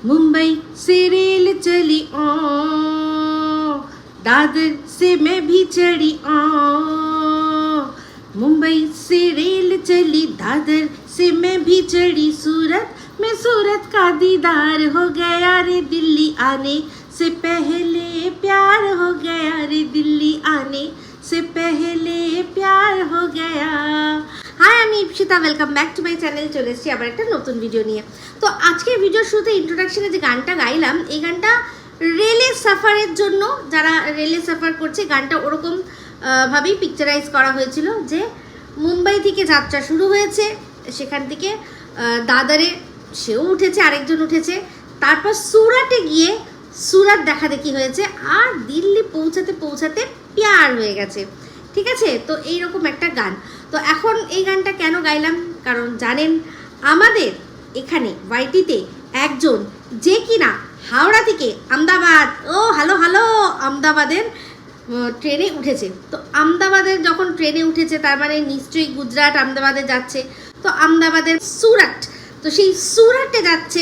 मुंबई से रेल चली ओ, दादर से मैं भी चढ़ी ओ, मुंबई से रेल चली दादर से मैं भी चढ़ी, सूरत में सूरत का दीदार हो गया रे, दिल्ली आने से पहले प्यार हो गया रे, दिल्ली आने से पहले प्यार हो गया। हाय আমি Ipsita, welcome back to my channel. চলে এসেছি আবার একটা নতুন ভিডিও নিয়ে। তো আজকের ভিডিওর শুরুতে ইন্ট্রোডাকশনে যে গানটা গাইলাম, এই গানটা রেলে সাফারের জন্য, যারা রেলে সাফার করছে, গানটা ওরকম ভাবেই পিকচারাইজ করা হয়েছিল যে মুম্বাই থেকে যাত্রা শুরু হয়েছে, সেখান থেকে দাদারে সেও উঠেছে, আরেকজন উঠেছে, তারপর সুরাটে গিয়ে সুরাট দেখা দেখি হয়েছে, আর দিল্লি পৌঁছাতে পৌঁছাতে প্যার হয়ে গেছে। ঠিক আছে, তো এইরকম একটা গান। তো এখন এই গানটা কেন গাইলাম, কারণ জানেন আমাদের এখানে ওয়াইটিতে একজন যে কিনা হাওড়া থেকে আমদাবাদ, ও হ্যালো হ্যালো, আমদাবাদের ট্রেনে উঠেছে। তো আমদাবাদের যখন ট্রেনে উঠেছে, তার মানে নিশ্চয়ই গুজরাট আমদাবাদে যাচ্ছে। তো আমদাবাদের সুরাট, তো সেই সুরাটে যাচ্ছে,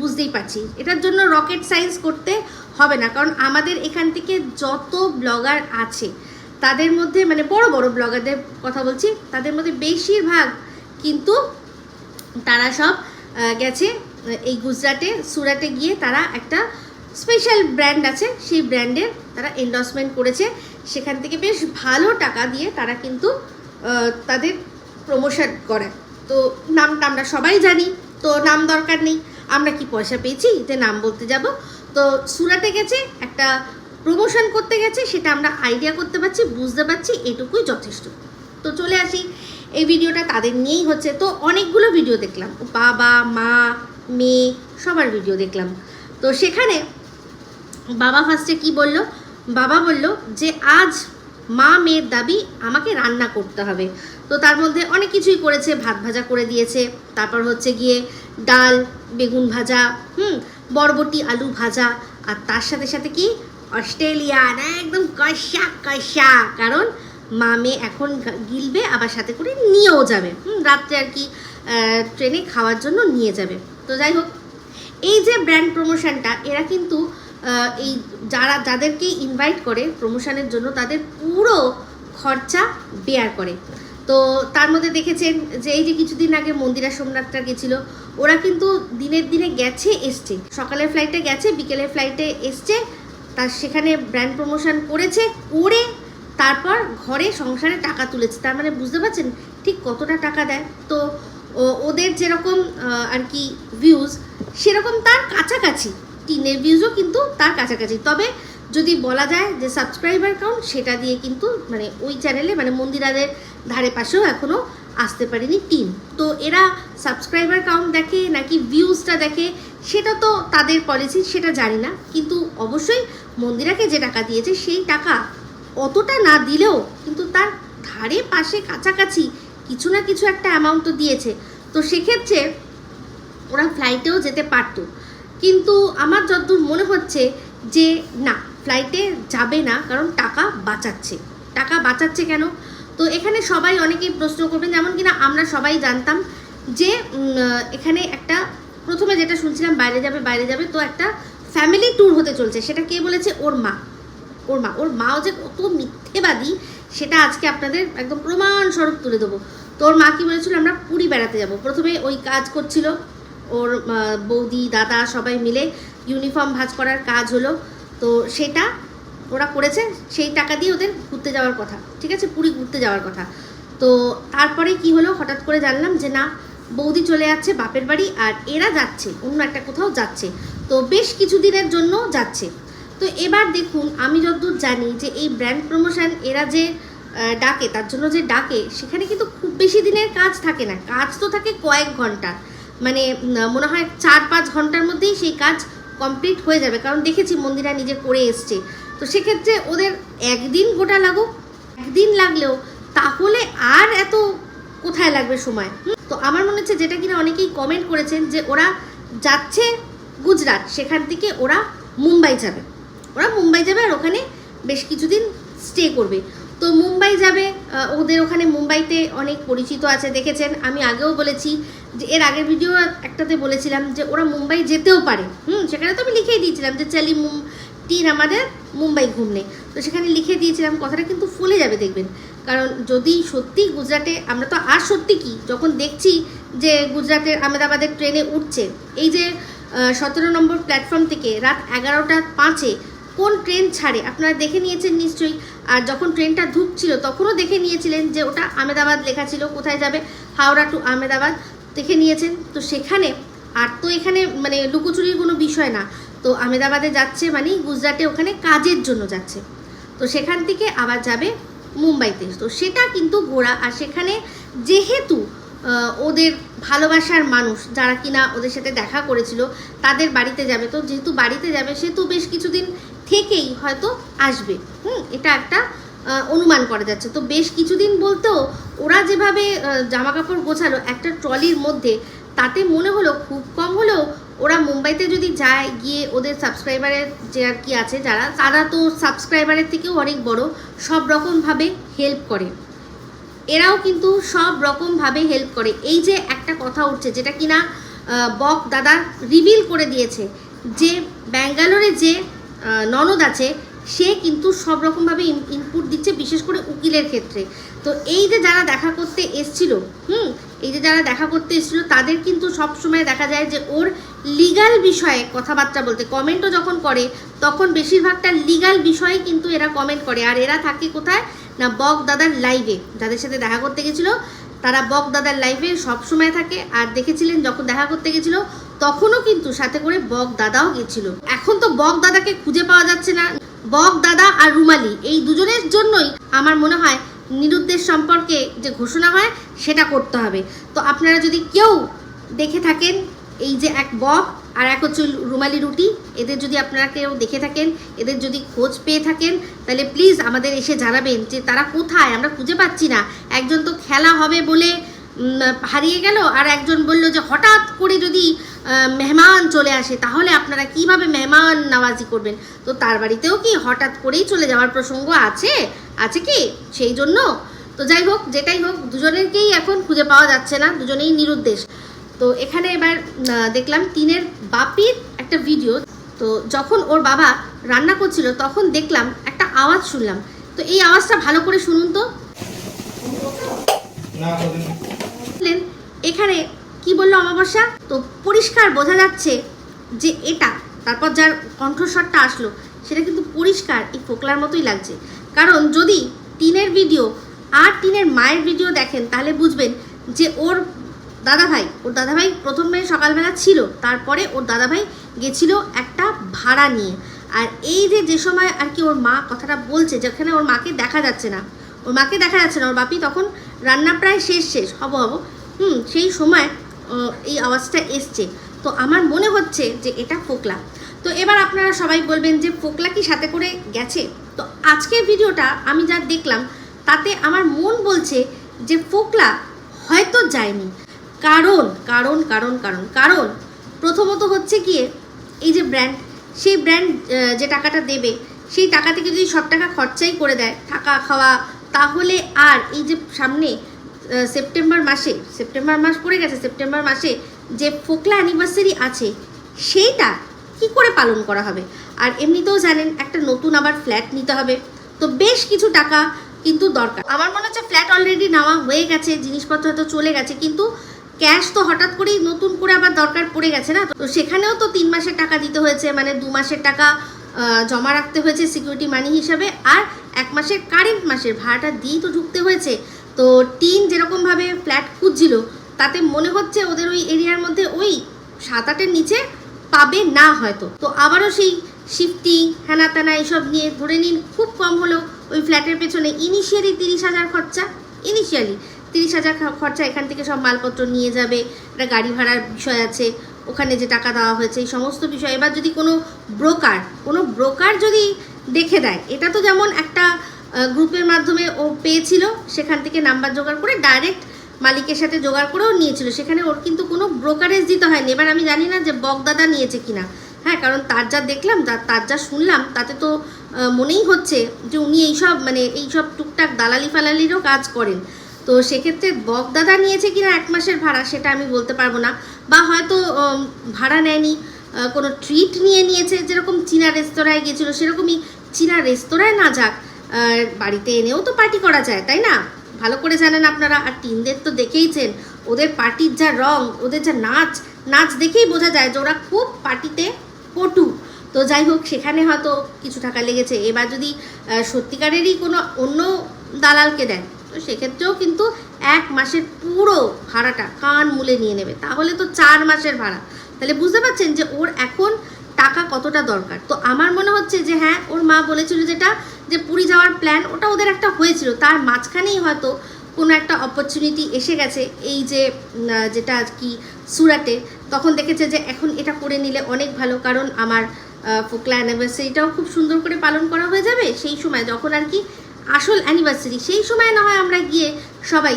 বুঝতেই পারছি এটার জন্য রকেট সায়েন্স করতে হবে না, কারণ আমাদের এখান থেকে যত ব্লগার আছে তাদের মধ্যে, মানে বড় বড় ব্লগারদের কথা বলছি, তাদের মধ্যে বেশিরভাগ কিন্তু তারা সব গেছে এই গুজরাটে, সুরাটে গিয়ে তারা একটা স্পেশাল ব্র্যান্ড আছে, সেই ব্র্যান্ডের তারা এন্ডোর্সমেন্ট করেছে, সেখান থেকে বেশ ভালো টাকা দিয়ে তারা কিন্তু তাদের প্রমোশন করে। তো নামটা আমরা সবাই জানি, তো নাম দরকার নেই, আমরা কি পয়সা পেয়েছি যে নাম বলতে যাব। তো সুরাটে গেছে, একটা প্রমোশন করতে গেছে, সেটা আমরা আইডিয়া করতে পারছি, বুঝতে পারছি, এটুকুই যথেষ্ট। তো চলে আসি, এই ভিডিওটা তাদের নিয়েই হচ্ছে। তো অনেকগুলো ভিডিও দেখলাম, বাবা মা মেয়ে সবার ভিডিও দেখলাম। তো সেখানে বাবা ফার্স্টে কি বলল, বাবা বলল যে আজ মা মেয়ের দাবি আমাকে রান্না করতে হবে। তো তার মধ্যে অনেক কিছুই করেছে, ভাত ভাজা করে দিয়েছে, তারপর হচ্ছে গিয়ে ডাল বেগুন ভাজা, বরবটি আলু ভাজা, আর তার সাথে সাথে কি অস্ট্রেলিয়ান একদম কষা কষা, কারণ মা মেয়ে এখন গিলবে, আবার সাথে করে নিয়েও যাবে, রাত্রে আর কি ট্রেনে খাওয়ার জন্য নিয়ে যাবে। তো যাই হোক, এই যে ব্র্যান্ড প্রমোশনটা, এরা কিন্তু এই যাদেরকে ইনভাইট করে প্রমোশনের জন্য, তাদের পুরো খরচা বেয়ার করে। তো তার মধ্যে দেখেছেন যে এই যে কিছুদিন আগে মন্দিরা সোমনাথটা গেছিলো, ওরা কিন্তু দিনের দিনে গেছে এসছে, সকালের ফ্লাইটে গেছে, বিকেলের ফ্লাইটে এসছে, তার সেখানে ব্র্যান্ড প্রমোশন করেছে, করে তারপর ঘরে সংসারে টাকা তুলেছে। তার মানে বুঝতে পারছেন ঠিক কতটা টাকা দেয়। তো ওদের যেরকম আর কি ভিউজ, সেরকম তার কাছাকাছি, টিনের ভিউজও কিন্তু তার কাছাকাছি। তবে যদি বলা যায় যে সাবস্ক্রাইবার কাউন্ট, সেটা দিয়ে কিন্তু মানে ওই চ্যানেলে, মানে মন্দিরাদের ধারে পাশেও এখনও আসতে পারেনি টিন। তো এরা সাবস্ক্রাইবার কাউন্ট দেখে নাকি ভিউজটা দেখে, সেটা তো তাদের পলিসি, সেটা জানি না। কিন্তু অবশ্যই মন্দিরাকে যে টাকা দিয়েছে, সেই টাকা অতটা না দিলেও কিন্তু তার ধারে পাশে কাছাকাছি কিছু না কিছু একটা অ্যামাউন্ট তো দিয়েছে। তো সেক্ষেত্রে ওরা ফ্লাইটেও যেতে পারতো, কিন্তু আমার যতদূর মনে হচ্ছে যে না, ফ্লাইটে যাবে না, কারণ টাকা বাঁচাচ্ছে। টাকা বাঁচাচ্ছে কেন? তো এখানে সবাই অনেকেই প্রশ্ন করবেন, যেমন কিনা আমরা সবাই জানতাম যে এখানে একটা প্রথমে যেটা শুনছিলাম বাইরে যাবে, তো একটা ফ্যামিলি ট্যুর হতে চলছে। সেটা কে বলেছে? ওর মাও যে কত মিথ্যেবাদী, সেটা আজকে আপনাদের একদম প্রমাণস্বরূপ তুলে দেবো। তো ওর মা কি বলেছিল, আমরা পুরী বেড়াতে যাব। প্রথমে ওই কাজ করছিল ওর বৌদি দাদা সবাই মিলে, ইউনিফর্ম ভাঁজ করার কাজ হলো, তো সেটা ওরা করেছে, সেই টাকা দিয়ে ওদের ঘুরতে যাওয়ার কথা, ঠিক আছে, পুরী ঘুরতে যাওয়ার কথা। তো তারপরে কি হলো, হঠাৎ করে জানলাম যে না, বৌদি চলে যাচ্ছে বাপের বাড়ি, আর এরা যাচ্ছে অন্য একটা কোথাও যাচ্ছে, তো বেশ কিছুদিনের জন্য যাচ্ছে। তো এবার দেখুন, আমি যতদূর জানি যে এই ব্র্যান্ড প্রমোশন এরা যে ডাকে, তার জন্য যে ডাকে, সেখানে কিন্তু খুব বেশি দিনের কাজ থাকে না, কাজ তো থাকে কয়েক ঘন্টা, মানে মনে হয় 4-5 ঘন্টার মধ্যেই সেই কাজ কমপ্লিট হয়ে যাবে, কারণ দেখেছি মন্দিরা নিজে করে এসছে। তো সেক্ষেত্রে ওদের একদিন গোটা লাগুক, একদিন লাগলেও তাহলে আর এত কোথায় লাগবে সময়। তো আমার মনে হচ্ছে, যেটা কিনা অনেকেই কমেন্ট করেছেন, যে ওরা যাচ্ছে গুজরাট, সেখান থেকে ওরা মুম্বাই যাবে, আর ওখানে বেশ কিছুদিন স্টে করবে। তো মুম্বাই যাবে, ওদের ওখানে মুম্বাইতে অনেক পরিচিত আছে, দেখেছেন, আমি আগেও বলেছি যে এর আগের ভিডিও একটাতে বলেছিলাম যে ওরা মুম্বাই যেতেও পারে, সেখানে তো আমি লিখেই দিয়েছিলাম যে চলি টিন আমাদের মুম্বাই ঘুমনে, তো সেখানে লিখে দিয়েছিলাম, কথাটা কিন্তু ফুলে যাবে দেখবেন। কারণ যদি সত্যি গুজরাটে, আমরা তো আর সত্যি কি যখন দেখছি যে গুজরাটের আহমেদাবাদের ট্রেনে উঠছে, এই যে 17 নম্বর প্ল্যাটফর্ম থেকে রাত 11:05 কোন ট্রেন ছাড়ে আপনারা দেখে নিয়েছেন নিশ্চয়ই। আর যখন ট্রেনটা ঢুকছিল তখনও দেখে নিয়েছিলেন যে ওটা আহমেদাবাদ লেখা ছিল, কোথায় যাবে, হাওড়া টু আহমেদাবাদ, দেখে নিয়েছেন। তো সেখানে আর তো এখানে মানে লুকোচুরির কোনো বিষয় না, তো আহমেদাবাদে যাচ্ছে মানে গুজরাটে ওখানে কাজের জন্য যাচ্ছে, তো সেখান থেকে আবার যাবে মুম্বাইতে। তো সেটা কিন্তু ঘোরা, আর সেখানে যেহেতু ওদের ভালোবাসার মানুষ যারা কিনা ওদের সাথে দেখা করেছিল তাদের বাড়িতে যাবে, তো যেহেতু বাড়িতে যাবে সেহেতু বেশ কিছুদিন থেকেই হয়তো আসবে, এটা একটা অনুমান করা যাচ্ছে। তো বেশ কিছুদিন বলতেও ওরা যেভাবে জামা কাপড় গোছালো একটা ট্রলির মধ্যে, তাতে মনে হলো খুব কম হলেও ওরা মুম্বাইতে যদি যায়, গিয়ে ওদের সাবস্ক্রাইবারের যে আর কি আছে যারা, তারা তো সাবস্ক্রাইবারের থেকেও অনেক বড়, সব রকমভাবে হেল্প করে, এরাও কিন্তু সব রকমভাবে হেল্প করে। এই যে একটা কথা উঠছে যেটা কিনা বক দাদা রিভিল করে দিয়েছে, যে ব্যাঙ্গালোরে যে ননদ আছে সে কিন্তু সব রকমভাবে ইনপুট দিচ্ছে, বিশেষ করে উকিলের ক্ষেত্রে। তো এই যে যারা দেখা করতে এসছিল, এই যে যারা দেখা করতে এসছিল তাদের কিন্তু সব সময় দেখা যায় যে ওর লিগাল বিষয়ে কথাবার্তা বলতে, কমেন্টও যখন করে তখন বেশিরভাগটা লিগাল বিষয়ে কিন্তু এরা কমেন্ট করে। আর এরা থাকে কোথায় না, বক দাদার লাইভে, যাদের সাথে দেখা করতে গেছিলো তারা বক দাদার লাইভে সবসময় থাকে। আর দেখেছিলেন যখন দেখা করতে গেছিলো তখনও কিন্তু সাথে করে বক দাদাও গেছিল। এখন তো বক দাদাকে খুঁজে পাওয়া যাচ্ছে না। বক দাদা আর রুমালি এই দুজনের জন্যই আমার মনে হয় নিরুদ্দেশ সম্পর্কে যে ঘোষণা হয় সেটা করতে হবে। তো আপনারা যদি কেউ দেখে থাকেন, এই যে এক বক আর এক হচ্ছে রুমালি রুটি, এদের যদি আপনারা কেউ দেখে থাকেন, এদের যদি খোঁজ পেয়ে থাকেন, তাহলে প্লিজ আমাদের এসে জানাবেন যে তারা কোথায়, আমরা খুঁজে পাচ্ছি না। একজন তো খেলা হবে বলে হারিয়ে গেল, আর একজন বলল যে হঠাৎ করে যদি মেহমান চলে আসে তাহলে আপনারা কিভাবে মেহমান নওয়াজি করবেন। তো তার বাড়িতেও কি হঠাৎ করেই চলে যাওয়ার প্রসঙ্গ আছে কি সেই জন্য? তো যাই হোক, যেটাই হোক, দুজনেরকেই এখন খুঁজে পাওয়া যাচ্ছে না, দুজনেই নিরুদ্দেশ। তো এখানে এবার দেখলাম টিনের বাপির একটা ভিডিও। তো যখন ওর বাবা রান্না করছিল তখন দেখলাম একটা আওয়াজ শুনলাম, তো এই আওয়াজটা ভালো করে শুনুন তো। এখানে কি বললো অমাবস্যা, তো পরিষ্কার বোঝা যাচ্ছে যে এটা, তারপর যার কণ্ঠস্বরটা আসলো সেটা কিন্তু পরিষ্কার এই ফোকলার মতোই লাগছে। কারণ যদি টিনের ভিডিও আর টিনের মায়ের ভিডিও দেখেন তাহলে বুঝবেন যে ওর দাদাভাই প্রথমে সকালবেলা ছিল, তারপরে ওর দাদাভাই গেছিল একটা ভাড়া নিয়ে। আর এই যে সময় আর কি ওর মা কথাটা বলছে, যেখানে ওর মাকে দেখা যাচ্ছে না, ওর বাপি তখন রান্না প্রায় শেষ হব সেই সময় এই আওয়াজটা এসছে। তো আমার মনে হচ্ছে যে এটা ফোকলা। তো এবার আপনারা সবাই বলবেন যে ফোকলা কি সাথে করে গেছে? তো আজকের ভিডিওটা আমি যা দেখলাম তাতে আমার মন বলছে যে ফোকলা হয়তো যায়নি। কারণ কারণ কারণ কারণ কারণ প্রথমত হচ্ছে গিয়ে এই যে ব্র্যান্ড, সেই ব্র্যান্ড যে টাকাটা দেবে সেই টাকা থেকে যদি সব টাকা খরচাই করে দেয় থাকা খাওয়া, তাহলে আর এই যে সামনে সেপ্টেম্বর মাস পড়ে গেছে, সেপ্টেম্বর মাসে যে ফোকলা অ্যানিভার্সারি আছে সেইটা কি করে পালন করা হবে? আর এমনিতেও জানেন একটা নতুন আবার ফ্ল্যাট নিতে হবে, তো বেশ কিছু টাকা কিন্তু দরকার। আমার মনে হচ্ছে ফ্ল্যাট অলরেডি নেওয়া হয়ে গেছে, জিনিসপত্র হয়তো চলে গেছে, কিন্তু ক্যাশ তো হঠাৎ করেই নতুন করে আবার দরকার পড়ে গেছে না। তো সেখানেও তো 3 মাসের টাকা দিতে হয়েছে, মানে 2 মাসের টাকা জমা রাখতে হয়েছে সিকিউরিটি মানি হিসাবে, আর 1 মাসের কারেন্ট মাসের ভাড়াটা দিয়েই তো ঢুকতে হয়েছে। তো টিন যেরকমভাবে ফ্ল্যাট খুঁজছিল তাতে মনে হচ্ছে ওদের ওই এরিয়ার মধ্যে ওই 7-8-এর নিচে পাবে না হয়তো। তো আবারও সেই শিফটিং হ্যানা ত্যানা এইসব নিয়ে ধরে নিন খুব কম হলেও ওই ফ্ল্যাটের পেছনে ইনিশিয়ালি 30,000 খরচা, 30,000 খরচা। এখান থেকে সব মালপত্র নিয়ে যাবে, একটা গাড়ি ভাড়ার বিষয় আছে, ওখানে যে টাকা দেওয়া হয়েছে এই সমস্ত বিষয়। এবার যদি কোনো ব্রোকার যদি দেখে দেয়, এটা তো যেমন একটা গ্রুপের মাধ্যমে ও পেয়েছিল, সেখান থেকে নাম্বার জোগাড় করে ডাইরেক্ট মালিকের সাথে জোগাড় করেও নিয়েছিল, সেখানে ওর কিন্তু কোনো ব্রোকারেজ দিতে হয়নি। এবার আমি জানি না যে বকদাদা নিয়েছে কিনা, হ্যাঁ, কারণ তার যা দেখলাম তার যা শুনলাম তাতে তো মনেই হচ্ছে যে উনি এইসব টুকটাক দালালি ফালালিরও কাজ করেন। তো সেক্ষেত্রে বকদাদা নিয়েছে কিনা 1 মাসের ভাড়া সেটা আমি বলতে পারবো না, বা হয়তো ভাড়া নেয়নি, কোনো ট্রিট নিয়েছে, যেরকম চীনা রেস্তোরাঁয় গেছিলো সেরকমই চীনা রেস্তোরাঁয় না যাক, বাড়িতে এনেও তো পার্টি করা যায়, তাই না? ভালো করে জানেন আপনারা। আর টিনদের তো দেখেইছেন, ওদের পার্টির যা রং, ওদের যা নাচ দেখেই বোঝা যায় যে ওরা খুব পার্টিতে পটু। তো যাই হোক, সেখানে হয়তো কিছু টাকা লেগেছে। এবার যদি সত্যিকারেরই কোনো অন্য দালালকে দেন, তো সেক্ষেত্রেও কিন্তু 1 মাসের পুরো ভাড়াটা কান মুলে নিয়ে নেবে, তাহলে তো 4 মাসের ভাড়া। তাহলে বুঝতে পারছেন যে ওর এখন টাকা কতটা দরকার। তো আমার মনে হচ্ছে যে হ্যাঁ, ওর মা বলেছিল যেটা, যে পুরী যাওয়ার প্ল্যান, ওটা ওদের একটা হয়েছিল, তার মাঝখানেই হয়তো কোনো একটা অপরচুনিটি এসে গেছে, এই যে যেটা আর কি সুরাটে, তখন দেখেছে যে এখন এটা করে নিলে অনেক ভালো, কারণ আমার ফোকলা অ্যানিভার্সারিটাও খুব সুন্দর করে পালন করা হয়ে যাবে সেই সময়, যখন আর কি আসল অ্যানিভার্সারি, সেই সময় না হয় আমরা গিয়ে সবাই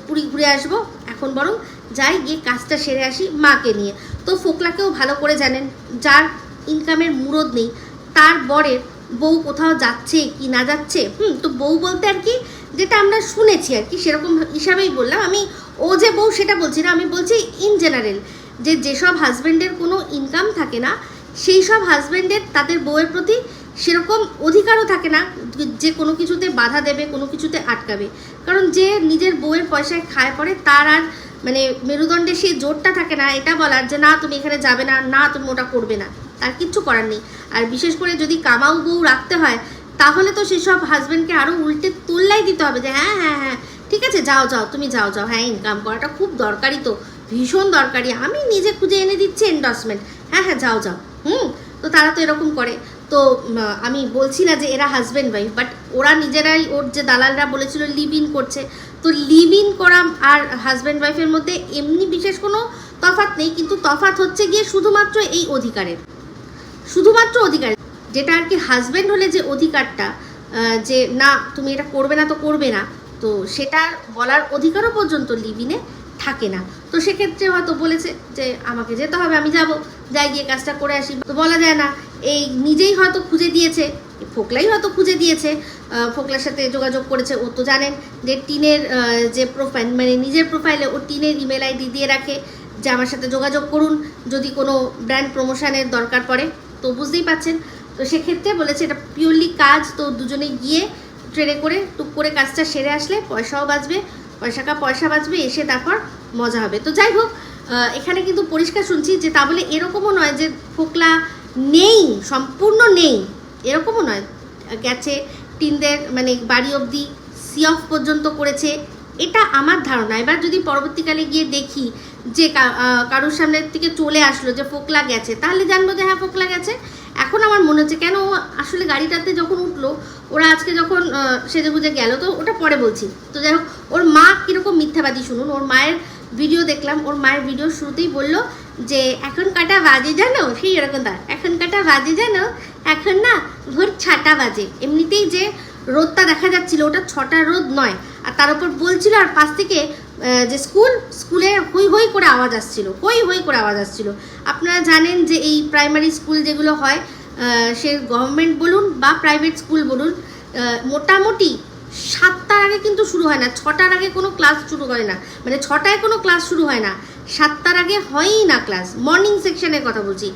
পুরী ঘুরে আসবো। এখন বরং যাই, গিয়ে কাজটা সেরে আসি মাকে নিয়ে। তো ফোকলাকেও ভালো করে জানেন, যার ইনকামের মুরদ নেই, তার বরের বউ কোথাও যাচ্ছে কি না যাচ্ছে, তো বউ বলতে আর কি যেটা আমরা শুনেছি আর কি, সেরকম হিসাবেই বললাম আমি। ও যে বউ সেটা বলছি না, আমি বলছি ইন জেনারেল, যেসব হাজব্যান্ডের কোনো ইনকাম থাকে না, সেই সব হাজব্যান্ডের তাদের বউয়ের প্রতি সেরকম অধিকারও থাকে না যে কোনো কিছুতে বাধা দেবে, কোনো কিছুতে আটকাবে। কারণ যে নিজের বউয়ের পয়সায় খায় পড়ে, তার আর মানে মেরুদণ্ডে সেই জোরটা থাকে না এটা বলার যে না তুমি এখানে যাবে না, না তুমি ওটা করবে না, তার কিচ্ছু করার নেই। আর বিশেষ করে যদি কামাও বউ রাখতে হয়, তাহলে তো সেসব হাজব্যান্ডকে আরও উল্টে তোল্লাই দিতে হবে যে হ্যাঁ হ্যাঁ হ্যাঁ ঠিক আছে, যাও তুমি যাও, হ্যাঁ ইনকাম করাটা খুব দরকারি, তো ভীষণ দরকারি, আমি নিজে খুঁজে এনে দিচ্ছি এন্ডোর্সমেন্ট, হ্যাঁ যাও। তো তারা তো এরকম করে। তো আমি বলছি না যে এরা হাজব্যান্ড ওয়াইফ, বাট ওরা নিজেরাই, ওর যে দালালরা বলেছিল লিভ ইন করছে, তো লিভ ইন করা আর হাজব্যান্ড ওয়াইফের মধ্যে এমনি বিশেষ কোনো তফাৎ নেই, কিন্তু তফাৎ হচ্ছে গিয়ে শুধুমাত্র এই অধিকারের, শুধুমাত্র অধিকার, যেটা আর কি হাজব্যান্ড হলে যে অধিকারটা, যে না তুমি এটা করবে না তো করবে না, তো সেটা বলার অধিকারও পর্যন্ত লিভ ইনে থাকে না। তো সেক্ষেত্রে হয়তো বলেছে যে আমাকে যেতে হবে, আমি যাই গিয়ে কাজটা করে আসি, তো বলা যায় না। এই নিজেই হয়তো খুঁজে দিয়েছে, ফোকলাই হয়তো খুঁজে দিয়েছে, ফোকলার সাথে যোগাযোগ করেছে। ও তো জানেন যে টিনের যে প্রোফাইল, মানে নিজের প্রোফাইলে ও টিনের ইমেল আইডি দিয়ে রাখে যে আমার সাথে যোগাযোগ করুন যদি কোনো ব্র্যান্ড প্রমোশনের দরকার পড়ে। তো বুঝতেই পারছেন, তো সেক্ষেত্রে বলেছে এটা পিওরলি কাজ, তো দুজনে গিয়ে ট্রেনে করে টুক করে কাজটা সেরে আসলে পয়সাও বাঁচবে, পয়সা বাঁচবে, এসে তারপর মজা হবে। তো যাই হোক, এখানে কিন্তু পরিষ্কার শুনছি যে তা বলে এরকমও নয় যে ফোকলা নেই, সম্পূর্ণ নেই, এরকমও নয়, গেছে টিনদের মানে বাড়ি অবধি সি অফ পর্যন্ত করেছে, এটা আমার ধারণা। এবার যদি পরবর্তীকালে গিয়ে দেখি যে কারোর সামনের থেকে চলে আসলো যে ফোকলা গেছে, তাহলে জানবো যে হ্যাঁ ফোকলা গেছে। এখন আমার মনে হচ্ছে কেন আসলে গাড়িটাতে যখন উঠলো, ওরা আজকে যখন সেজেগুজে গেল, তো ওটা পরে বলছি। তো যাই হোক, ওর মা কীরকম মিথ্যাবাদী শুনুন। ওর মায়ের ভিডিও দেখলাম, ওর মায়ের ভিডিও শুরুতেই বললো যে এখন কাটা বাজে জানো, সেই এরকম তার এখন কাটা বাজে জানো, এখন না ভোর 6টা বাজে। এমনিতেই যে রোদটা দেখা যাচ্ছিল ওটা 6টার রোদ নয়, আর তার উপর বলছিল আর পাশ থেকে যে স্কুলে হই হই করে আওয়াজ আসছিল, আপনারা জানেন যে এই প্রাইমারি স্কুল যেগুলো হয়, সে গভর্নমেন্ট বলুন বা প্রাইভেট স্কুল বলুন, মোটামুটি 7টার আগে কিন্তু শুরু হয় না, 6টার আগে কোনো ক্লাস শুরু হয় না, মানে 6টায় কোনো ক্লাস শুরু হয় না, 7টার আগে হয়ই না ক্লাস। মর্নিং সেকশনের কথা বলছি,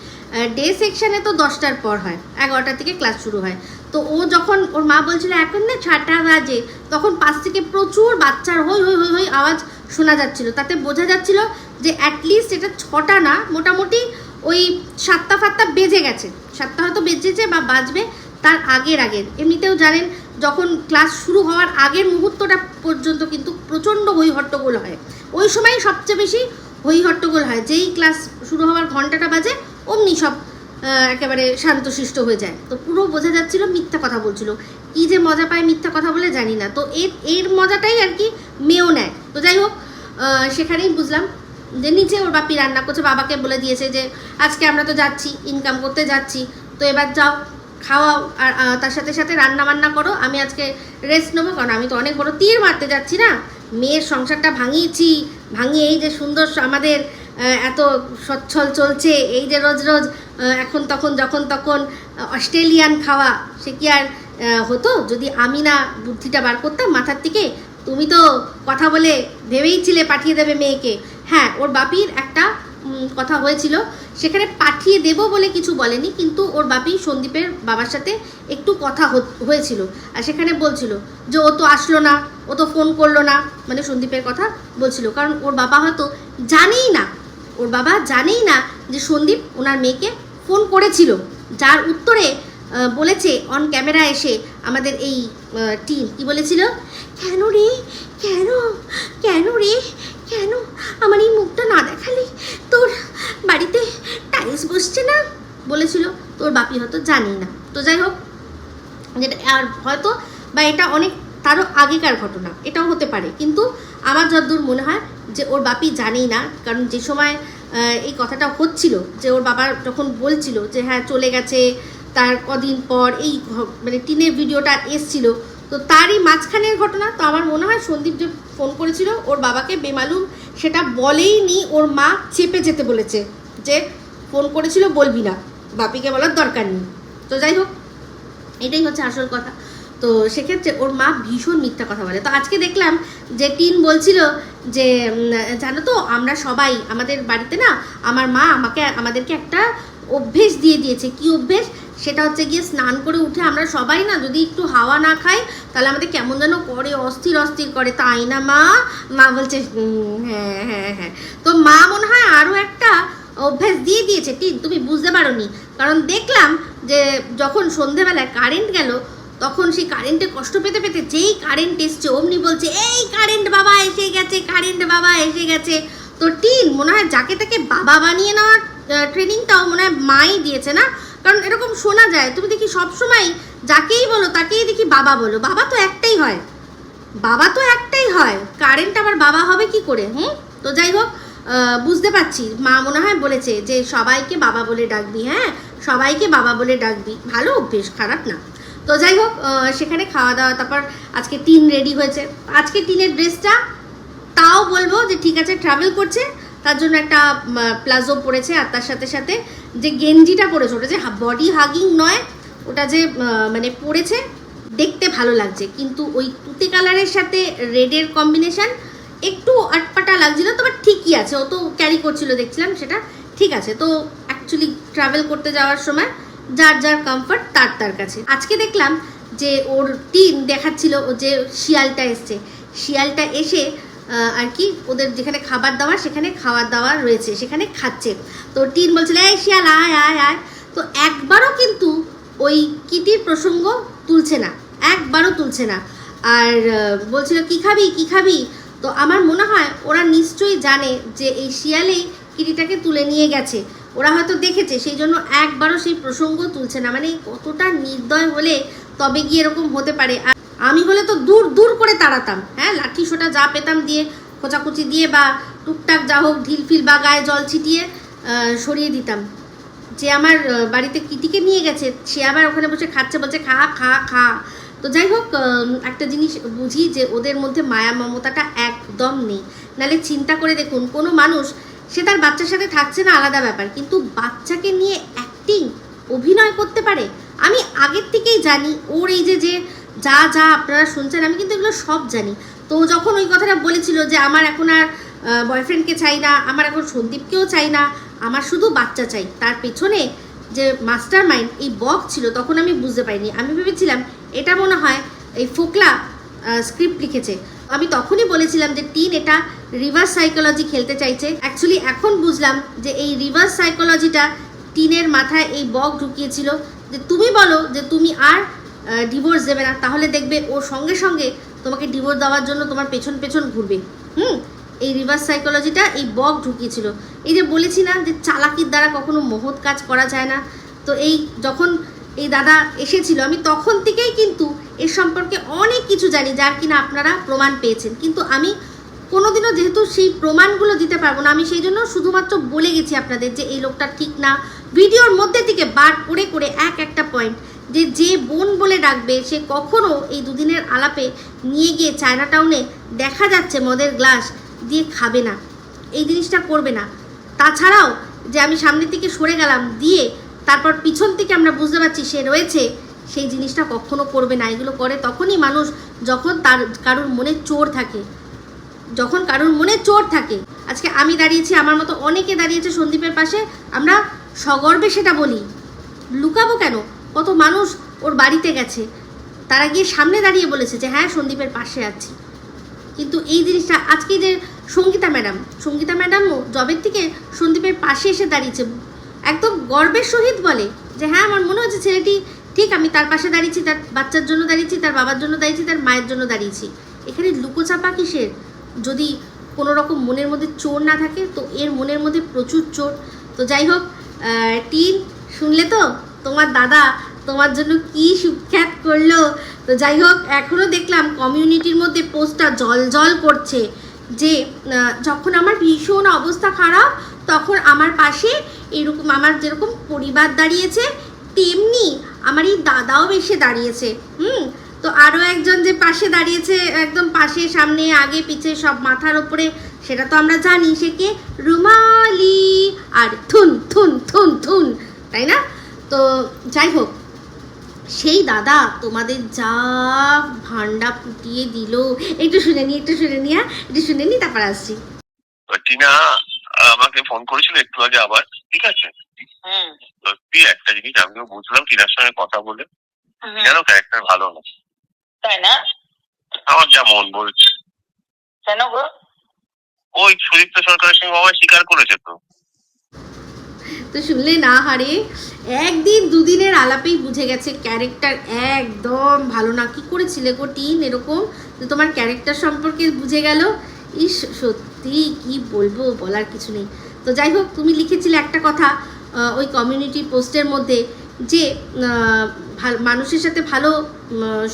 ডে সেকশনে তো 10টার পর হয়, 11টা থেকে ক্লাস শুরু হয়। তো ও যখন ওর মা বলছিল এখন না 6টা বাজে, তখন পাশ থেকে প্রচুর বাচ্চার হই হই হই হই আওয়াজ শোনা যাচ্ছিল, তাতে বোঝা যাচ্ছিল যে অ্যাটলিস্ট এটা 6টা না, মোটামুটি ওই 7টা বেজে গেছে, 7টা হয়তো বেজেছে বা বাজবে তার আগের। এমনিতেও জানেন যখন ক্লাস শুরু হওয়ার আগের মুহূর্তটা পর্যন্ত কিন্তু প্রচণ্ড হই হট্টগোল হয়, ওই সময় সবচেয়ে বেশি হই হট্টগোল হয়, যেই ক্লাস শুরু হওয়ার ঘন্টাটা বাজে অমনি সব একেবারে শান্তশিষ্ট হয়ে যায়। তো পুরো বোঝা যাচ্ছিল মিথ্যা কথা বলছিল, কী যে মজা পায় মিথ্যা কথা বলে জানি না। তো এর মজাটাই আর কি মেয়েও নেয়। তো যাই হোক, সেখানেই বুঝলাম যে নিচে ওর বাপি রান্না করছে, বাবাকে বলে দিয়েছে যে আজকে আমরা তো যাচ্ছি, ইনকাম করতে যাচ্ছি, তো এবার যাও খাওয়াও, আর তার সাথে সাথে রান্না বান্না করো, আমি আজকে রেস্ট নেবো, কারণ আমি তো অনেক বড় তীর মারতে যাচ্ছি না, মেয়ের সংসারটা ভাঙিয়ে এই যে সুন্দর আমাদের এত সচ্ছল চলছে, এই যে রোজ এখন তখন যখন তখন অস্ট্রেলিয়ান খাওয়া, সে কি আর হতো যদি আমি না বুদ্ধিটা বার করতাম মাথার থেকে? তুমি তো কথা বলে ভেবেইছিলে পাঠিয়ে দেবে মেয়েকে। হ্যাঁ, ওর বাপির একটা কথা হয়েছিল, সেখানে পাঠিয়ে দেব বলে কিছু বলেনি, কিন্তু ওর বাপি সন্দীপের বাবার সাথে একটু কথা হয়েছিল, আর সেখানে বলছিল যে ও তো আসলো না, ও তো ফোন করলো না, মানে সন্দীপের কথা বলছিল। কারণ ওর বাবা হয়তো জানেই না, ওর বাবা জানেই না যে সন্দীপ ওনার মেয়েকে ফোন করেছিল, যার উত্তরে বলেছে অন ক্যামেরা এসে আমাদের এই টিম কি বলেছিল, কেন রে কেন কেন রে কেন আমার এই মুখটা না দেখালি, তোর বাড়িতে টাইলস বসছে না বলেছিল। তোর বাপি হয়তো জানেই না। তো যাই হোক, যেটা আর হয়তো বা এটা অনেক তারও আগেকার ঘটনা, এটাও হতে পারে, কিন্তু আমার যতদূর মনে হয় যে ওর বাপি জানেই না। কারণ যে সময় এই কথাটা হচ্ছিল, যে ওর বাবার যখন বলছিল যে হ্যাঁ চলে গেছে, তার কদিন পর এই মানে টিনের ভিডিওটা এসছিল, তো তারই মাঝখানের ঘটনা। তো আমার মনে হয় সন্দীপ যে ফোন করেছিল ওর বাবাকে বেমালুম সেটা বলেই নি, ওর মা চেপে যেতে বলেছে যে ফোন করেছিল বলবি না, বাপিকে বলার দরকার নেই। তো যাই হোক, এটাই হচ্ছে আসল কথা। তো সেক্ষেত্রে ওর মা ভীষণ মিথ্যা কথা বলে। তো আজকে দেখলাম যে টিন বলছিল যে জানো তো আমরা সবাই আমাদের বাড়িতে না, আমার মা আমাদেরকে একটা অভ্যেস দিয়ে দিয়েছে। কি অভ্যেস? সেটা হচ্ছে গিয়ে স্নান করে উঠে আমরা সবাই না যদি একটু হাওয়া না খাই তাহলে আমাদের কেমন যেন করে, অস্থির অস্থির করে, তাই না মা? মা বলছে হ্যাঁ হ্যাঁ হ্যাঁ। তো মা মনে হয় আরও একটা অভ্যাস দিয়ে দিয়েছে টিন, তুমি বুঝতে পারোনি। কারণ দেখলাম যে যখন সন্ধেবেলায় কারেন্ট গেল, তখন সেই কারেন্টে কষ্ট পেতে পেতে যেই কারেন্ট এসছে অমনি বলছে এই কারেন্ট বাবা এসে গেছে, কারেন্ট বাবা এসে গেছে। তো টিন মনে হয় যাকে তাকে বাবা বানিয়ে নেওয়ার ট্রেনিংটাও মনে হয় মাই দিয়েছে না? কারণ এরকম শোনা যায়, তুমি দেখি সবসময় যাকেই বলো তাকেই দেখি বাবা বলো। বাবা তো একটাই হয়, বাবা তো একটাই হয়, কারেন্ট আবার বাবা হবে কি করে? তো যাই হোক, বুঝতে পারছি মা মনে হয় বলেছে যে সবাইকে বাবা বলে ডাকবি, হ্যাঁ সবাইকে বাবা বলে ডাকবি, ভালো অভ্যেস, খারাপ না। তো যাই হোক, সেখানে খাওয়া দাওয়া, তারপর আজকে টিন রেডি হয়েছে। আজকে টিনের ড্রেসটা তাও বলবো যে ঠিক আছে, ট্রাভেল করছে তার জন্য একটা প্লাজো পরেছে, আর তার সাথে সাথে যে গেঞ্জিটা পরেছে ওটা যে বডি হাগিং নয়, ওটা যে মানে পরেছে দেখতে ভালো লাগছে, কিন্তু ওই তুতে কালারের সাথে রেডের কম্বিনেশন একটু আটপাটা লাগছিল, তবে ঠিকই আছে, ও তো ক্যারি করছিল দেখছিলাম, সেটা ঠিক আছে। তো অ্যাকচুয়ালি ট্রাভেল করতে যাওয়ার সময় যার যার কমফর্ট তার কাছে। আজকে দেখলাম যে ওর টিন দেখাচ্ছিল যে শিয়ালটা এসছে, শিয়ালটা এসে আর কি ওদের যেখানে খাবার দাবার সেখানে খাবার দাবার রয়েছে, সেখানে খাচ্ছে। তো টিন বলছিল এই শিয়াল আয় আয় আয়। তো একবারও কিন্তু ওই কিটির প্রসঙ্গ তুলছে না, একবারও তুলছে না, আর বলছিল কি খাবি কি খাবি। তো আমার মনে হয় ওরা নিশ্চয়ই জানে যে এই শিয়ালেই কিটিটাকে তুলে নিয়ে গেছে, ওরা হয়তো দেখেছে, সেই জন্য একবারও সেই প্রসঙ্গ তুলছে না। মানে কতটা নির্দয় হলে তবে গিয়ে এরকম হতে পারে। আর আমি হলে তো দূর দূর করে তাড়াতাম, হ্যাঁ লাঠি সোটা যা পেতাম দিয়ে খোঁচাকুচি দিয়ে বা টুকটাক যা হোক ঢিলফিল বা গায়ে জল ছিটিয়ে সরিয়ে দিতাম। যে আমার বাড়িতে কিটিকে নিয়ে গেছে সে আবার ওখানে বসে খাচ্ছে, বলছে খা খা খা। তো যাই হোক, একটা জিনিস বুঝি যে ওদের মধ্যে মায়া মমতাটা একদম নেই। নাহলে চিন্তা করে দেখুন, কোনো মানুষ সে তার বাচ্চার সাথে থাকছে না আলাদা ব্যাপার, কিন্তু বাচ্চাকে নিয়ে অ্যাক্টিং অভিনয় করতে পারে। আমি আগের থেকেই জানি ওর এই যে যা যা আপনারা শুনছেন, আমি কিন্তু এগুলো সব জানি। তো যখন ওই কথাটা বলেছিল যে আমার এখন আর বয়ফ্রেন্ডকে চাই না, আমার এখন সন্দীপকেও চাই না, আমার শুধু বাচ্চা চাই, তার পেছনে যে মাস্টার মাইন্ড এই বক ছিল, তখন আমি বুঝতে পারিনি। আমি ভেবেছিলাম এটা মনে হয় এই ফোকলা স্ক্রিপ্ট লিখেছে। আমি তখনই বলেছিলাম যে টিন এটা রিভার্স সাইকোলজি খেলতে চাইছে। অ্যাকচুয়ালি এখন বুঝলাম যে এই রিভার্স সাইকোলজিটা টিনের মাথায় এই বক ঢুকিয়েছিল, যে তুমি বলো যে তুমি আর ডিভোর্স দেবে না, তাহলে দেখবে ও সঙ্গে সঙ্গে তোমাকে ডিভোর্স দেওয়ার জন্য তোমার পেছন পেছন ঘুরবে। এই রিভার্স সাইকোলজিটা এই বক ঢুকিয়েছিল। এই যে বলেছি না যে চালাকির দ্বারা কখনো মহৎ কাজ করা যায় না, তো এই যখন এই দাদা এসেছিল আমি তখন থেকেই কিন্তু এর সম্পর্কে অনেক কিছু জানি, যার কিনা আপনারা প্রমাণ পেয়েছেন, কিন্তু আমি কোনোদিনও যেহেতু সেই প্রমাণগুলো দিতে পারবো না, আমি সেই জন্য শুধুমাত্র বলে গেছি আপনাদের যে এই লোকটা ঠিক না। ভিডিওর মধ্যে থেকে বার করে করে একটা পয়েন্ট, যে বোন বলে ডাকবে সে কখনো এই দুদিনের আলাপে নিয়ে গিয়ে চায়না টাউনে দেখা যাচ্ছে মদের গ্লাস দিয়ে খাবে না, এই জিনিসটা করবে না। তাছাড়াও যে আমি সামনের থেকে সরে গেলাম দিয়ে তারপর পিছন থেকে আমরা বুঝতে পারছি সে রয়েছে, সেই জিনিসটা কখনো করবে না। এগুলো করে তখনই মানুষ যখন তার কারোর মনে চোর থাকে, যখন কারোর মনে চোর থাকে। আজকে আমি দাঁড়িয়েছি, আমার মতো অনেকে দাঁড়িয়েছে সন্দীপের পাশে, আমরা সগর্বে সেটা বলি, লুকাবো কেন? কত মানুষ ওর বাড়িতে গেছে, তারা গিয়ে সামনে দাঁড়িয়ে বলেছে যে হ্যাঁ সন্দীপের পাশে আছি। কিন্তু এই জিনিসটা আজকে যে সঙ্গীতা ম্যাডামও জবের থেকে সন্দীপের পাশে এসে দাঁড়িয়েছে, একদম গর্বের সহিত বলে যে হ্যাঁ আমার মনে হচ্ছে ছেলেটি ঠিক, আমি তার পাশে দাঁড়িয়েছি, তার বাচ্চার জন্য দাঁড়িয়েছি, তার বাবার জন্য দাঁড়িয়েছি, তার মায়ের জন্য দাঁড়িয়েছি। এখানে লুকোচাপা কিসের? যদি কোনো রকম মনের মধ্যে চোর না থাকে, তো এর মনের মধ্যে প্রচুর চোর। তো যাই হোক, টিন শুনলে তো তোমার দাদা তোমার জন্য কি সুখ্যাত করলো। তো যাই হোক, এখনও দেখলাম কমিউনিটির মধ্যে পোস্টটা জল করছে যে যখন আমার ভীষণ অবস্থা খারাপ তখন আমার পাশে এরকম আমার যেরকম পরিবার দাঁড়িয়েছে তেমনি আমার এই দাদাও এসে দাঁড়িয়েছে। তো আরও একজন যে পাশে দাঁড়িয়েছে, একদম পাশে, সামনে, আগে, পিছে, সব মাথার ওপরে, সেটা তো আমরা জানি সে কে, রুমালি। আর থুন থুন থুন থুন, তাই না? তো যাই হোক, সেই দাদা তোমাদের যা ভান্ডা ফুটিয়ে দিল। একটু শুনে নি তারপর আসছি। টিনা আমাকে ফোন করেছিল একটু আগে আবার, ঠিক আছে? সত্যি একটা জিনিস আমিও বুঝলাম টিনার সঙ্গে কথা বলে, জানো ক্যারেক্টার ভালো না, তাই না? আমার যা মন বলছে। কেন গো? ওই সুদীপ্ত সরকারের সঙ্গে বাবা স্বীকার করেছে তো। তো শুনলে না হারে, একদিন দুদিনের আলাপেই বুঝে গেছে ক্যারেক্টার একদম ভালো না। কি করেছিলে গো টিন এরকম যে তোমার ক্যারেক্টার সম্পর্কে বুঝে গেল? ইস সত্যি কি বলবো, বলার কিছু নেই। তো যাই হোক, তুমি লিখেছিলে একটা কথা ওই কমিউনিটি পোস্টের মধ্যে যে মানুষের সাথে ভালো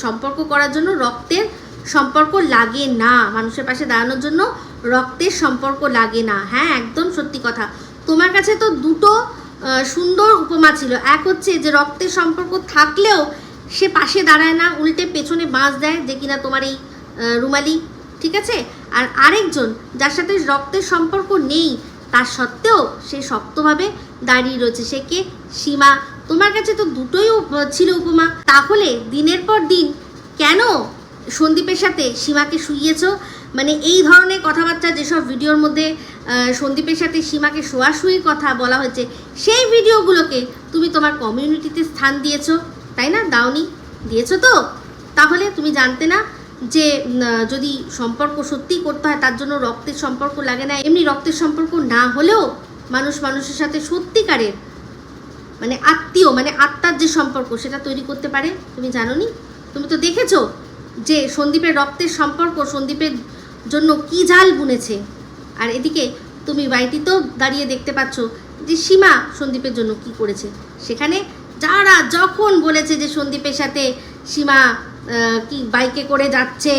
সম্পর্ক করার জন্য রক্তের সম্পর্ক লাগে না, মানুষের পাশে দাঁড়ানোর জন্য রক্তের সম্পর্ক লাগে না। হ্যাঁ, একদম সত্যি কথা। তোমার কাছে তো দুটো সুন্দর উপমা ছিল। এক হচ্ছে যে রক্তের সম্পর্ক থাকলেও সে পাশে দাঁড়ায় না, উল্টে পেছনে বাঁশ দেয়, যে কিনা তোমার এই রুমালি, ঠিক আছে? আর আরেকজন যার সাথে রক্তের সম্পর্ক নেই, তার সত্ত্বেও সে শক্তভাবে দাঁড়িয়ে রয়েছে, সে কে, সীমা। তোমার কাছে তো দুটোই ছিল উপমা। তাহলে দিনের পর দিন কেন সন্দীপের সাথে সীমাকে শুইয়েছ? মানে এই ধরনের কথাবার্তা যেসব ভিডিওর মধ্যে সন্দীপের সাথে সীমাকে শোয়াশুয়ির কথা বলা হয়েছে, সেই ভিডিওগুলোকে তুমি তোমার কমিউনিটিতে স্থান দিয়েছো, তাই না? দাওনি? দিয়েছো তো। তাহলে তুমি জানতে না যে যদি সম্পর্ক সত্যিই করতে হয় তার জন্য রক্তের সম্পর্ক লাগে না। এমনি রক্তের সম্পর্ক না হলেও মানুষ মানুষের সাথে সত্যিকারের মানে আত্মীয়, মানে আত্মার যে সম্পর্ক, সেটা তৈরি করতে পারে। তুমি জানো নি? তুমি তো দেখেছো যে সন্দীপের রক্তের সম্পর্ক সন্দীপের জন্য কি জাল বুনেছে। আর এদিকে তুমি বাড়িটিতেও দাঁড়িয়ে দেখতে পাচ্ছ যে সীমা সন্দীপের জন্য কি করেছে। সেখানে যারা যখন বলেছে যে সন্দীপের সাথে সীমা কি বাইকে করে যাচ্ছে,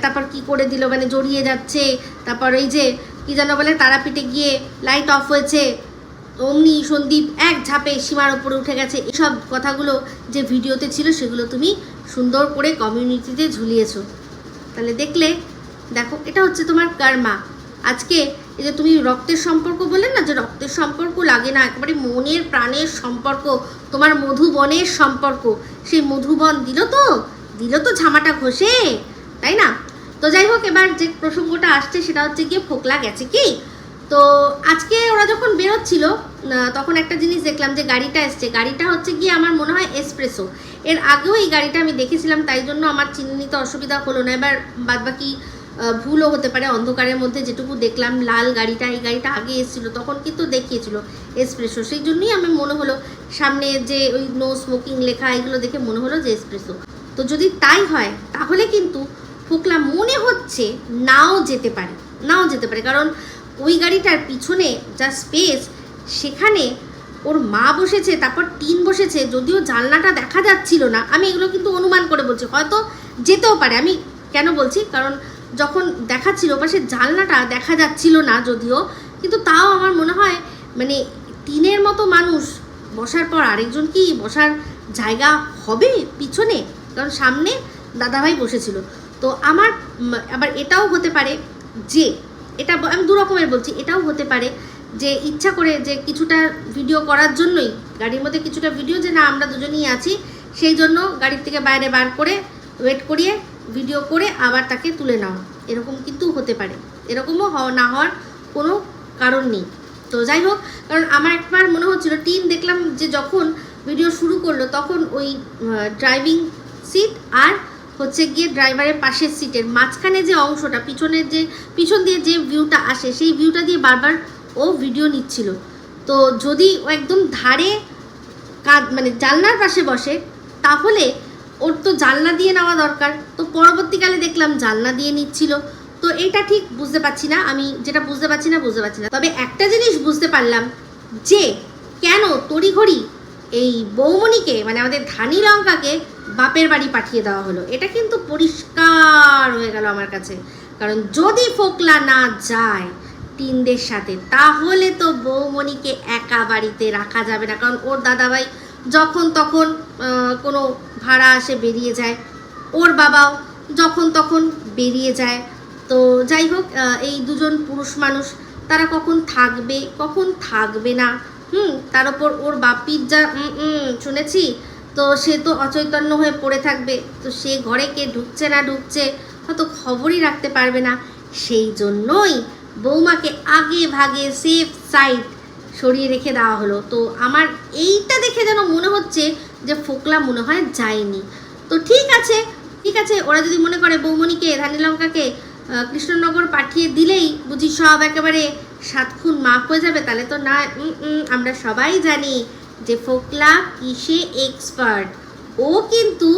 তারপর কি করে দিল, মানে জড়িয়ে যাচ্ছে, তারপর এই যে কি যেন বলে তারাপীঠে গিয়ে লাইট অফ হয়েছে, অমনি সন্দীপ এক ঝাঁপে সীমার ওপরে উঠে গেছে, এসব কথাগুলো যে ভিডিওতে ছিল সেগুলো তুমি সুন্দর করে কমিউনিটিতে ঝুলিয়েছো। তাহলে দেখো এটা হচ্ছে তোমার কর্মা। আজকে এই যে তুমি রক্তের সম্পর্ক বললে না, যে রক্তের সম্পর্ক লাগে না, একেবারে মনের প্রাণের সম্পর্ক, তোমার মধুবনের সম্পর্ক, সেই মধুবন দিল তো ঝামাটা ঘষে, তাই না? তো যাই হোক, এবার যে প্রসঙ্গটা আসছে সেটা হচ্ছে গিয়ে ফোকলা গেছে কি। তো আজকে ওরা যখন বেরোচ্ছিল তখন একটা জিনিস দেখলাম যে গাড়িটা এসছে, গাড়িটা হচ্ছে গিয়ে আমার মনে হয় এসপ্রেসো। এর আগেও এই গাড়িটা আমি দেখেছিলাম, তাই জন্য আমার চিনে নিতে অসুবিধা হলো না। এবার বাদবাকি ভুলও হতে পারে, অন্ধকারের মধ্যে যেটুকু দেখলাম লাল গাড়িটা, এই গাড়িটা আগে এসেছিলো, তখন কিন্তু দেখিয়েছিল এসপ্রেসো, সেই জন্যই আমি মনে হলো সামনে যে ওই নো স্মোকিং লেখা, এগুলো দেখে মনে হলো যে এসপ্রেসো। তো যদি তাই হয় তাহলে কিন্তু ফোকলা মনে হচ্ছে নাও যেতে পারে, কারণ ওই গাড়িটার পিছনে যা স্পেস, সেখানে ওর মা বসেছে, তারপর টিন বসেছে, যদিও জানলাটা দেখা যাচ্ছিল না, আমি এগুলো কিন্তু অনুমান করে বলছি, হয়তো যেতেও পারে। আমি কেন বলছি, কারণ যখন দেখাচ্ছিল পাশে জানলাটা দেখা যাচ্ছিল না যদিও, কিন্তু তাও আমার মনে হয় মানে টিনের মতো মানুষ বসার পর আরেকজন কি বসার জায়গা হবে পিছনে, কারণ সামনে দাদাভাই বসেছিল। তো আমার আবার এটাও হতে পারে যে, এটা আমি দু রকমের বলছি, এটাও হতে পারে যে ইচ্ছা করে যে কিছুটা ভিডিও করার জন্যই গাড়ির মধ্যে কিছুটা ভিডিও, যে না আমরা দুজনেই আছি, সেই জন্য গাড়ির থেকে বাইরে বার করে ওয়েট করিয়ে ভিডিও করে আবার তাকে তুলে নেওয়া, এরকম কিন্তু হতে পারে, এরকমও না হওয়ার কোনো কারণ নেই। তো যাই হোক, কারণ আমার একবার মনে হচ্ছিল টিন দেখলাম যে যখন ভিডিও শুরু করলো তখন ওই ড্রাইভিং সিট আর হচ্ছে গিয়ে ড্রাইভারের পাশের সিটের মাঝখানে যে অংশটা, পিছন দিয়ে যে ভিউটা আসে সেই ভিউটা দিয়ে বারবার ও ভিডিও নিচ্ছিল। তো যদি ও একদম ধারে মানে জানলার পাশে বসে তাহলে ওর তো জানলা দিয়ে নেওয়া দরকার, তো পরবর্তীকালে দেখলাম জানলা দিয়ে নিচ্ছিল। তো এটা ঠিক বুঝতে পারছি না, আমি যেটা বুঝতে পারছি না। তবে একটা জিনিস বুঝতে পারলাম যে কেন তড়িঘড়ি এই বৌমণিকে মানে আমাদের ধানি লঙ্কাকে বাপের বাড়ি পাঠিয়ে দেওয়া হলো, এটা কিন্তু পরিষ্কার হয়ে গেল আমার কাছে। কারণ যদি ফোকলা না যায় টিনদের সাথে তাহলে তো বৌমণিকে একা বাড়িতে রাখা যাবে না, কারণ ওর দাদাভাই যখন তখন কোনো ভাড়া আসে বেরিয়ে যায়, ওর বাবাও যখন তখন বেরিয়ে যায়। তো যাই হোক, এই দুজন পুরুষ মানুষ তারা কখন থাকবে কখন থাকবে না, তার ওপর ওর বাপির যা শুনেছি, তো সে তো অচৈতন্য হয়ে পড়ে থাকবে, তো সে ঘরে কে ঢুকছে না ঢুকছে হয়তো খবরই রাখতে পারবে না। সেই জন্যই বৌমাকে আগে ভাগে সেফ সাইড সরিয়ে রেখে দেওয়া হলো। তো আমার এইটা দেখে যেন মনে হচ্ছে যে ফোকলা মনে হয় যায়নি। তো ঠিক আছে, ওরা যদি মনে করে বৌমণিকে ধানি লঙ্কাকে কৃষ্ণনগর পাঠিয়ে দিলেই বুঝি সব একেবারে 7 খুন মাফ হয়ে যাবে, তাহলে তো না। আমরা সবাই জানি যে ফোকলা কিসে এক্সপার্ট। ও কিন্তু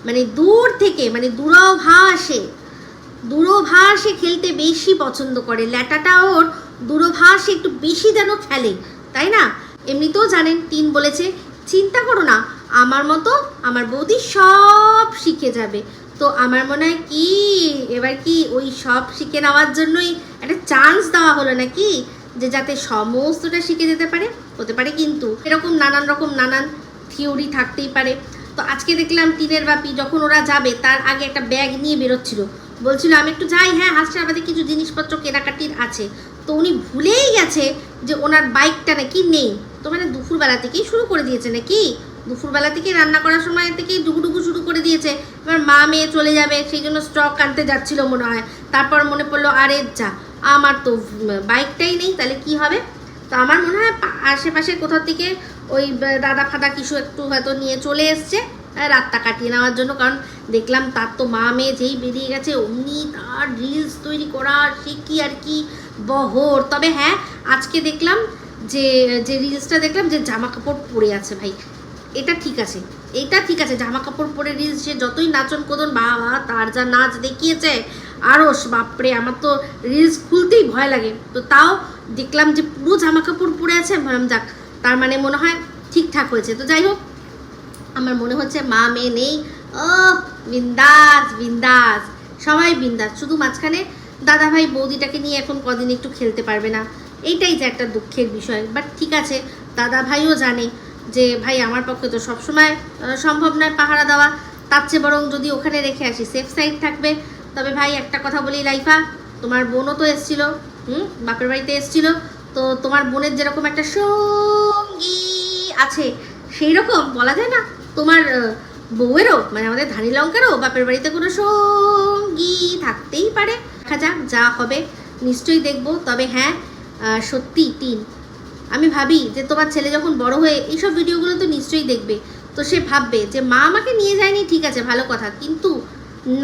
মানে দূর থেকে মানে দূরভাষে খেলতে বেশি পছন্দ করে, ল্যাটাটা ওর দূরভাষে একটু বেশি যেন খেলে, তাই না? এমনিতেও জানেন টিন বলেছে চিন্তা করো না, আমার মতো আমার বৌদি সব শিখে যাবে। তো আমার মনে হয় কি এবার কি ওই সব শিখে নেওয়ার জন্যই একটা চান্স দেওয়া হলো নাকি, যে যাতে সমস্তটা শিখে যেতে পারে, হতে পারে কিন্তু এরকম নানান থিওরি থাকতেই পারে। তো আজকে দেখলাম টিনের বাপি যখন ওরা যাবে তার আগে একটা ব্যাগ নিয়ে বেরোচ্ছিল, বলছিল আমি একটু যাই, হ্যাঁ হাসপাতালে কিছু জিনিসপত্র কেনাকাটির আছে। তো উনি ভুলেই গেছে যে ওনার বাইকটা নাকি নেই। তো মানে দুপুরবেলা থেকেই শুরু করে দিয়েছে নাকি, দুপুরবেলা থেকে রান্না করার সময় থেকেই ডুগুডুগু শুরু করে দিয়েছে। এবার মা মেয়ে চলে যাবে সেই জন্য স্টক আনতে যাচ্ছিল মনে হয়, তারপর মনে পড়লো আরে যা আমার তো বাইকটাই নেই, তাহলে কি হবে। তো আমার মনে হয় আশেপাশে কোথাও থেকে ওই দাদা ফাদা কিছু একটু হয়তো নিয়ে চলে এসছে রাতটা কাটিয়ে নেওয়ার জন্য। কারণ দেখলাম তার তো মা মেয়ে যেই বেরিয়ে গেছে অমনি তার রিলস তৈরি করা সে কি আর কি বহর। তবে হ্যাঁ, আজকে দেখলাম যে রিলসটা দেখলাম যে জামা কাপড় পরে আছে ভাই, এটা ঠিক আছে, জামা কাপড় পরে রিলস, সে যতই নাচন কোদন বাবা তার যা নাচ দেখিয়েছে আরস বাপরে, আমার তো রিলস খুলতেই ভয় লাগে। তো তাও দেখলাম যে পুরো জামা কাপড় পরে আছে, ভাবলাম যাক তার মানে মনে হয় ঠিকঠাক হয়েছে। তো যাই হোক, আমার মনে হচ্ছে মা মেয়ে নেই, ও বিন্দাস সবাই বিন্দাস, শুধু মাঝখানে দাদা ভাই বৌদিটাকে নিয়ে এখন কদিন একটু খেলতে পারবে না, এইটাই যে একটা দুঃখের বিষয়। বাট ঠিক আছে, দাদা ভাইও জানে যে ভাই আমার পক্ষে তো সবসময় সম্ভব নয় পাহারা দেওয়া, তার চেয়ে বরং যদি ওখানে রেখে আসি সেফ সাইড থাকবে। তবে ভাই একটা কথা বলি লাইফা, তোমার বোনও তো এসছিল, বাপের বাড়িতে এসছিল, তো তোমার বোনের যেরকম একটা সঙ্গী আছে সেই রকম বলা যায় না তোমার বউয়েরও মানে আমাদের ধানি লঙ্কারও বাপের বাড়িতে কোনো সঙ্গী থাকতেই পারে। দেখা যাক যা হবে নিশ্চয়ই দেখব। তবে হ্যাঁ সত্যি টিন, আমি ভাবি যে তোমার ছেলে যখন বড় হয়ে এইসব ভিডিওগুলো তো নিশ্চয়ই দেখবে, তো সে ভাববে যে মা আমাকে নিয়ে যায়নি, ঠিক আছে ভালো কথা, কিন্তু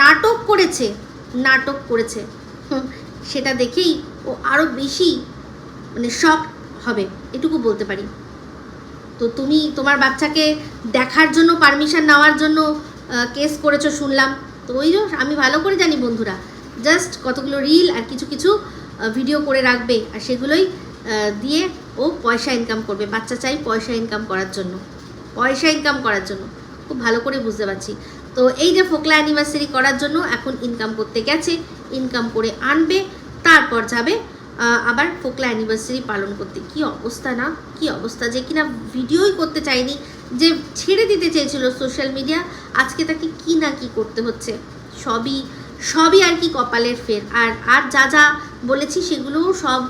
নাটক করেছে সেটা দেখেই ও আরও বেশি মানে শক হবে, এটুকু বলতে পারি। তো তুমি তোমার বাচ্চাকে দেখার জন্য পারমিশন নেওয়ার জন্য কেস করেছো শুনলাম। তো ওই আমি ভালো করে জানি বন্ধুরা, জাস্ট কতগুলো রিল আর কিছু ভিডিও করে রাখবে, আর সেগুলোই দিয়ে ও পয়সা ইনকাম করবে। বাচ্চা চাই পয়সা ইনকাম করার জন্য, খুব ভালো করে বুঝতে পারছি। তো এই যে ফোকলা অ্যানিভার্সারি করার জন্য এখন ইনকাম করতে গেছে, ইনকাম করে আনবে, তারপর যাবে আবার ফোকলা অ্যানিভার্সারি পালন করতে। কি অবস্থা যে কিনা ভিডিওই করতে চাইনি, যে ছেড়ে দিতে চেয়েছিল সোশ্যাল মিডিয়া, আজকে তাকে কি না কি করতে হচ্ছে। সবই আর কি কপালের ফের। আর যা বলেছি সেগুলোও সব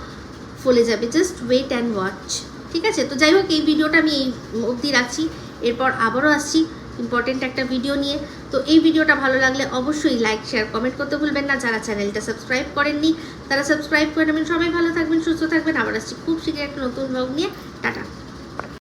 ফলে যাবে, জাস্ট ওয়েট অ্যান্ড ওয়াচ। ঠিক আছে, তো যাই হোক এই ভিডিওটা আমি এই অবধি রাখছি, এরপর আবারও আসছি ইম্পর্টেন্ট একটা ভিডিও নিয়ে। তো এই ভিডিওটা ভালো লাগলে অবশ্যই লাইক শেয়ার কমেন্ট করতে ভুলবেন না। যারা চ্যানেলটা সাবস্ক্রাইব করেননি তারা সাবস্ক্রাইব করে নেবেন। সবাই ভালো থাকবেন, সুস্থ থাকবেন। আবার আসছি খুব শীঘ্রই একটা নতুন ব্লগ নিয়ে। টাটা।